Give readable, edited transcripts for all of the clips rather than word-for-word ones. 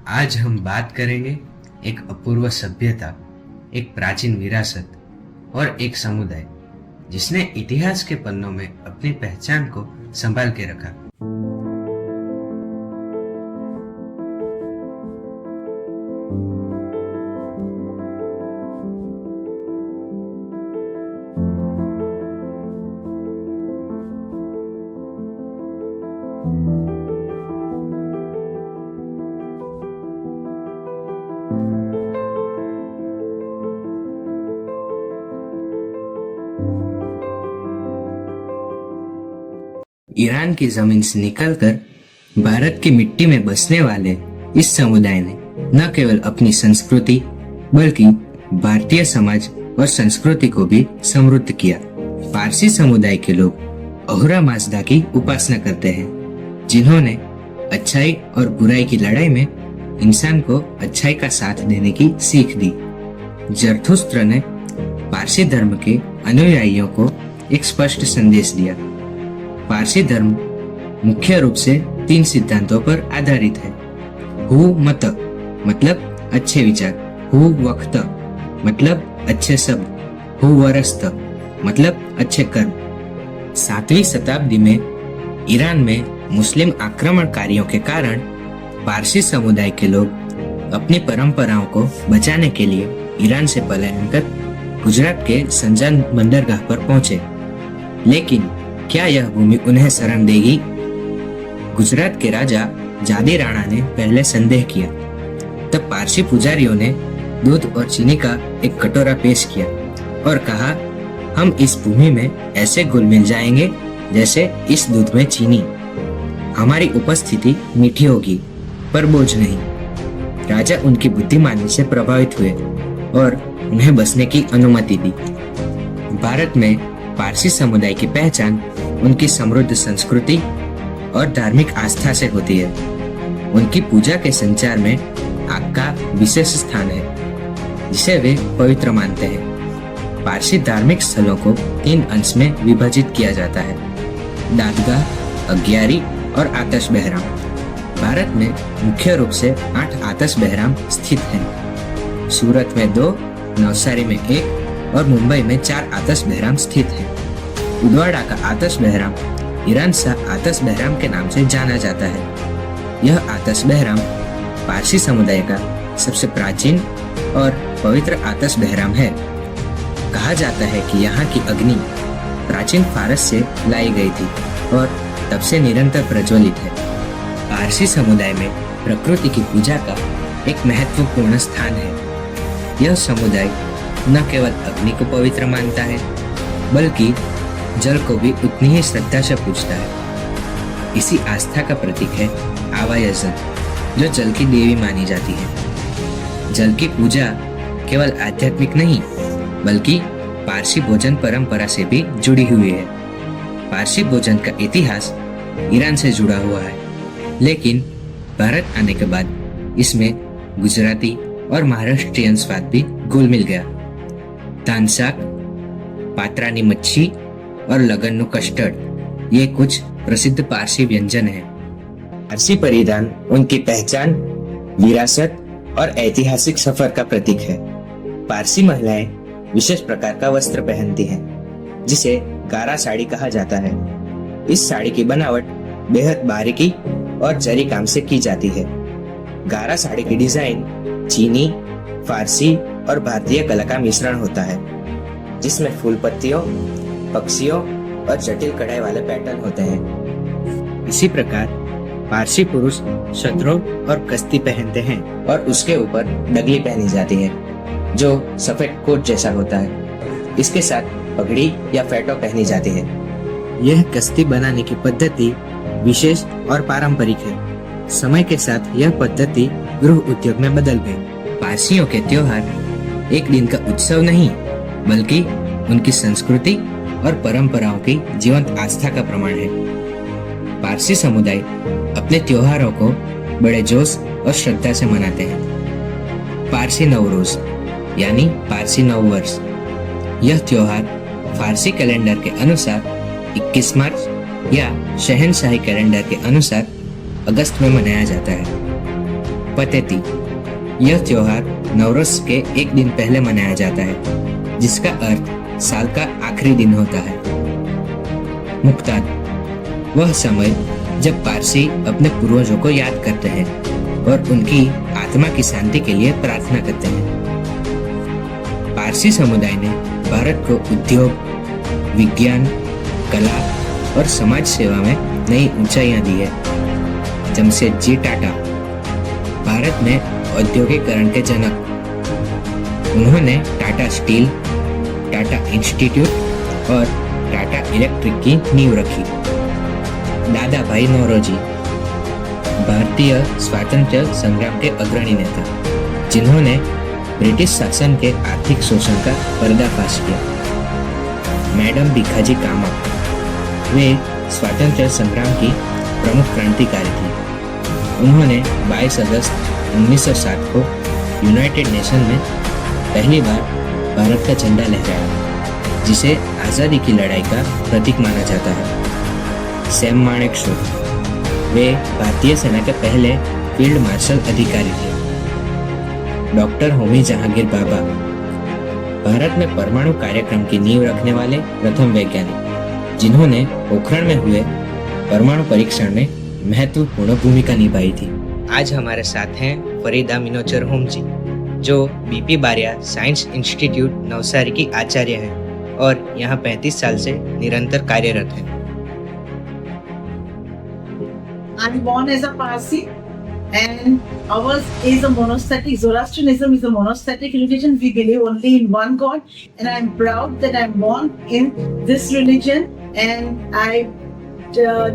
आज हम बात करेंगे एक अपूर्व सभ्यता, एक प्राचीन विरासत और एक समुदाय जिसने इतिहास के पन्नों में अपनी पहचान को संभाल के रखा। ईरान की जमीन से निकलकर भारत की मिट्टी में बसने वाले इस समुदाय ने न केवल अपनी संस्कृति बल्कि भारतीय समाज और संस्कृति को भी समृद्ध किया। पारसी समुदाय के लोग अहुरा माजदा की उपासना करते हैं, जिन्होंने अच्छाई और बुराई की लड़ाई में इंसान को अच्छाई का साथ देने की सीख दी। जरथुस्त्र ने पारसी धर्म के अनुयायियों को एक स्पष्ट संदेश दिया। पारसी धर्म मुख्य रूप से 3 सिद्धांतों पर आधारित है। हु मत मतलब अच्छे विचार, हु वक्त मतलब अच्छे शब्द, हु वरस्त मतलब अच्छे कर्म। 7वीं शताब्दी में ईरान में मुस्लिम आक्रमणकारियों के कारण पारसी समुदाय के लोग अपनी परंपराओं को बचाने के लिए ईरान से पलायन कर गुजरात के संजान बंदरगाह पर पहुंचे। लेकिन क्या यह भूमि उन्हें शरण देगी? गुजरात के राजा जादी राणा ने पहले संदेह किया। तब पारसी पुजारियों ने दूध और चीनी का एक कटोरा पेश किया और कहा, हम इस भूमि में ऐसे घुल मिल जाएंगे जैसे इस दूध में चीनी। हमारी उपस्थिति मीठी होगी पर बोझ नहीं। राजा उनकी बुद्धिमानी से प्रभावित हुए और उन्हें बसने की अनुमति दी। भारत में पारसी समुदाय की पहचान उनकी समृद्ध संस्कृति और धार्मिक आस्था से होती है। उनकी पूजा के संचार में आग का विशेष स्थान है, जिसे वे पवित्र मानते हैं। पारसी धार्मिक स्थलों को 3 अंश में विभाजित किया जाता है: दादगाह, अग्यारी और आतशबहराम। भारत में मुख्य रूप से 8 आतशबहराम स्थित हैं। सूरत में 2, नवसारी में 1 और मुंबई में 4 आतशबहराम स्थित हैं। उदवाड़ा का आतशबहराम ईरान शाह आतशबहराम के नाम से जाना जाता है। यह आतशबहराम पारसी समुदाय का सबसे प्राचीन और पवित्र आतशबहराम है। कहा जाता है कि यहाँ की अग्नि प्राचीन फारस से लाई गई थी और तब से निरंतर प्रज्वलित है। पारसी समुदाय में प्रकृति की पूजा का एक महत्वपूर्ण स्थान है। यह समुदाय न केवल अग्नि को पवित्र मानता है बल्कि जल को भी उतनी ही श्रद्धा से पूजता है। इसी आस्था का प्रतीक है आवायजन, जो जल की देवी मानी जाती है। जल की पूजा केवल आध्यात्मिक नहीं बल्कि पारसी भोजन परंपरा से भी जुड़ी हुई है। पारसी भोजन का इतिहास ईरान से जुड़ा हुआ है, लेकिन भारत आने के बाद इसमें गुजराती और महाराष्ट्रियन स्वाद भी घुल मिल गया। तानसाक, पात्रानी मच्छी और लगन्नू कस्टर्ड ये कुछ प्रसिद्ध पारसी व्यंजन हैं। पारसी परिधान उनकी पहचान, विरासत और ऐतिहासिक सफर का प्रतीक है। पारसी महिलाएं विशेष प्रकार का वस्त्र पहनती हैं, जिसे गारा साड़ी कहा जाता है। इस साड़ी की बनावट बेहद बारीकी और जरी काम से की जाती है। गारा साड़ी की डिजाइन चीनी, फारसी और भारतीय कला का मिश्रण होता है, जिसमें फूल पत्तियों, पक्षियों और जटिल कढ़ाई वाले पैटर्न होते हैं। इसी प्रकार पारसी पुरुष शतरों और कश्ती पहनते हैं और उसके ऊपर डगली पहनी जाती है, जो सफेद कोट जैसा होता है। इसके साथ पगड़ी या फेटो पहनी जाती है। यह कश्ती बनाने की पद्धति विशेष और पारंपरिक है। समय के साथ यह पद्धति गृह उद्योग में बदल गई। पारसियों के त्योहार एक दिन का उत्सव नहीं बल्कि उनकी संस्कृति और परंपराओं की जीवंत आस्था का प्रमाण है। पारसी समुदाय अपने त्योहारों को बड़े जोश और श्रद्धा से मनाते हैं। पारसी नवरोज यानी पारसी नव वर्ष, यह त्योहार फारसी कैलेंडर के अनुसार 21 मार्च या शहनशाही कैलेंडर के अनुसार अगस्त में मनाया जाता है। पतेती। यह त्योहार नवरोज के एक दिन पहले मनाया जाता है, जिसका अर्थ साल का आखिरी दिन होता है। मुक्ताद, वह समय जब पारसी अपने पूर्वजों को याद करते हैं और उनकी आत्मा की शांति के लिए प्रार्थना करते हैं। पारसी समुदाय ने भारत को उद्योग, विज्ञान, कला और समाज सेवा में नई ऊंचाइयां दी है। जमशेदजी टाटा, भारत में औद्योगिकरण के जनक, उन्होंने टाटा स्टील, टाटा इंस्टीट्यूट और टाटा इलेक्ट्रिक की नींव रखी। दादा भाई नौरोजी, भारतीय स्वातंत्र्य संग्राम के अग्रणी नेता, जिन्होंने ब्रिटिश शासन के आर्थिक शोषण का पर्दाफाश किया। मैडम भिखाजी कामा, वे स्वतंत्रता संग्राम की प्रमुख क्रांतिकारी थी। उन्होंने 22 अगस्त 1960 को यूनाइटेड नेशन में पहली बार भारत का झंडा लहराया, जिसे आज़ादी की लड़ाई का प्रतीक माना जाता है। सैम मानेकशॉ, वे भारतीय सेना के पहले फील्ड मार्शल अधिकारी थे। डॉक्टर होमी जहांगीर भाभा, भारत में परमाणु कार्यक्रम की नींव रखने वाले प्रथम वैज्ञानिक, जिन्होंने पोखरण में हुए परमाणु परीक्षण में महत्वपूर्ण भूमिका निभाई थी। आज हमारे साथ हैं फरीदा मिनोचर होमजी, जो बीपी बारिया साइंस इंस्टीट्यूट नवसारी की आचार्य हैं और यहाँ 35 साल से निरंतर कार्यरत हैं। I'm born as a Parsi, and ours is a monotheistic. Zoroastrianism is a monotheistic religion. We believe only in one God, and I'm proud that I'm born in this religion, and I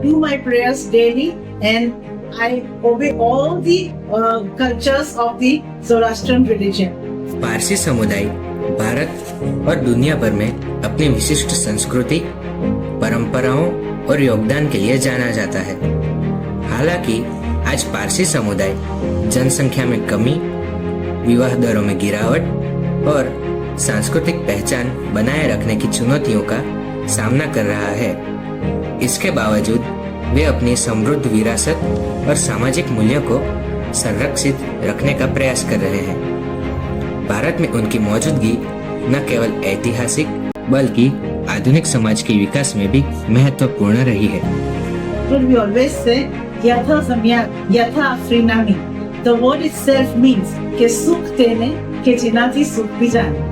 do my prayers daily, and I obey all the cultures of the Zoroastrian religion. Parsi समुदाय भारत और दुनिया भर में अपनी विशिष्ट संस्कृति, परंपराओं और योगदान के लिए जाना जाता है। हालांकि आज पारसी समुदाय जनसंख्या में कमी, विवाह दरों में गिरावट और सांस्कृतिक पहचान बनाए रखने की चुनौतियों का सामना कर रहा है। इसके बावजूद वे अपनी समृद्ध विरासत और सामाजिक मूल्यों को संरक्षित रखने का प्रयास कर रहे हैं। भारत में उनकी मौजूदगी न केवल ऐतिहासिक बल्कि आधुनिक समाज के विकास में भी महत्वपूर्ण रही है। We always say, Yatha Samyak, Yatha Afrinami. The word itself means कि सुख देने के जिनाती सुख भी जाने।